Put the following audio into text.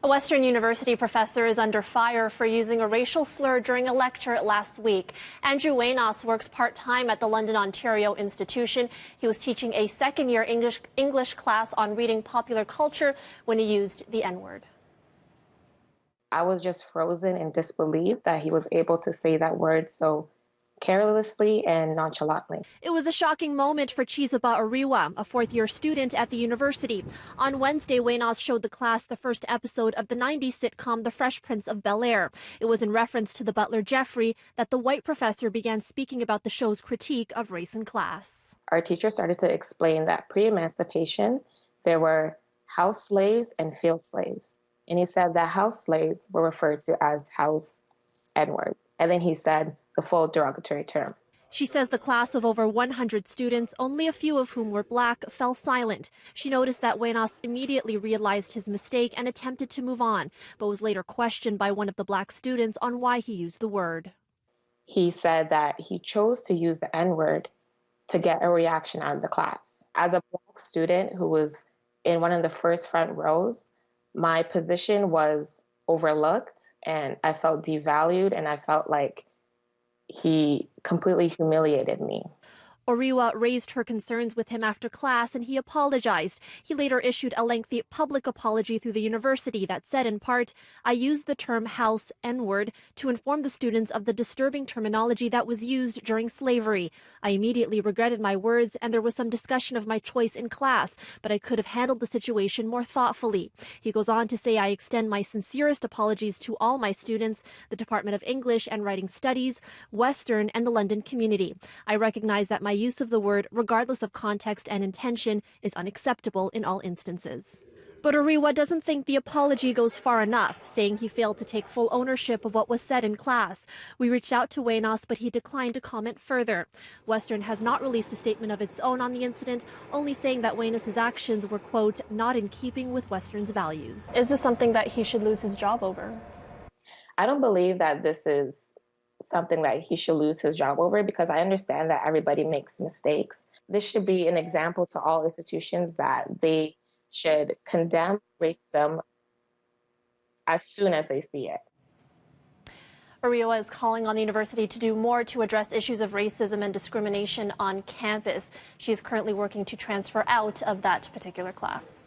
A Western University professor is under fire for using a racial slur during a lecture last week. Andrew Waynos works part-time at the London, Ontario institution. He was teaching a second-year English class on reading popular culture when he used the N-word. I was just frozen in disbelief that he was able to say that word so carelessly and nonchalantly. It was a shocking moment for Chizaba Oriwa, a fourth-year student at the university. On Wednesday, Waynos showed the class the first episode of the 90s sitcom The Fresh Prince of Bel-Air. It was in reference to the butler Jeffrey that the white professor began speaking about the show's critique of race in class. Our teacher started to explain that pre-emancipation, there were house slaves and field slaves. And he said that house slaves were referred to as house N-word. And then he said the full derogatory term. She says the class of over 100 students, only a few of whom were black, fell silent. She noticed that Waynos immediately realized his mistake and attempted to move on, but was later questioned by one of the black students on why he used the word. He said that he chose to use the N-word to get a reaction out of the class. As a black student who was in one of the first front rows, my position was overlooked and I felt devalued and I felt like he completely humiliated me. Oriwa raised her concerns with him after class and he apologized. He later issued a lengthy public apology through the university that said in part, "I used the term house N-word to inform the students of the disturbing terminology that was used during slavery. I immediately regretted my words and there was some discussion of my choice in class, but I could have handled the situation more thoughtfully." He goes on to say, "I extend my sincerest apologies to all my students, the Department of English and Writing Studies, Western and the London community. I recognize that my use of the word, regardless of context and intention, is unacceptable in all instances." But Oriwa doesn't think the apology goes far enough, saying he failed to take full ownership of what was said in class. We reached out to Waynos, but he declined to comment further. Western has not released a statement of its own on the incident, only saying that Waynos' actions were, quote, not in keeping with Western's values. Is this something that he should lose his job over? I don't believe that this is something that he should lose his job over because I understand that everybody makes mistakes. This should be an example to all institutions that they should condemn racism as soon as they see it. Oriwa is calling on the university to do more to address issues of racism and discrimination on campus. She is currently working to transfer out of that particular class.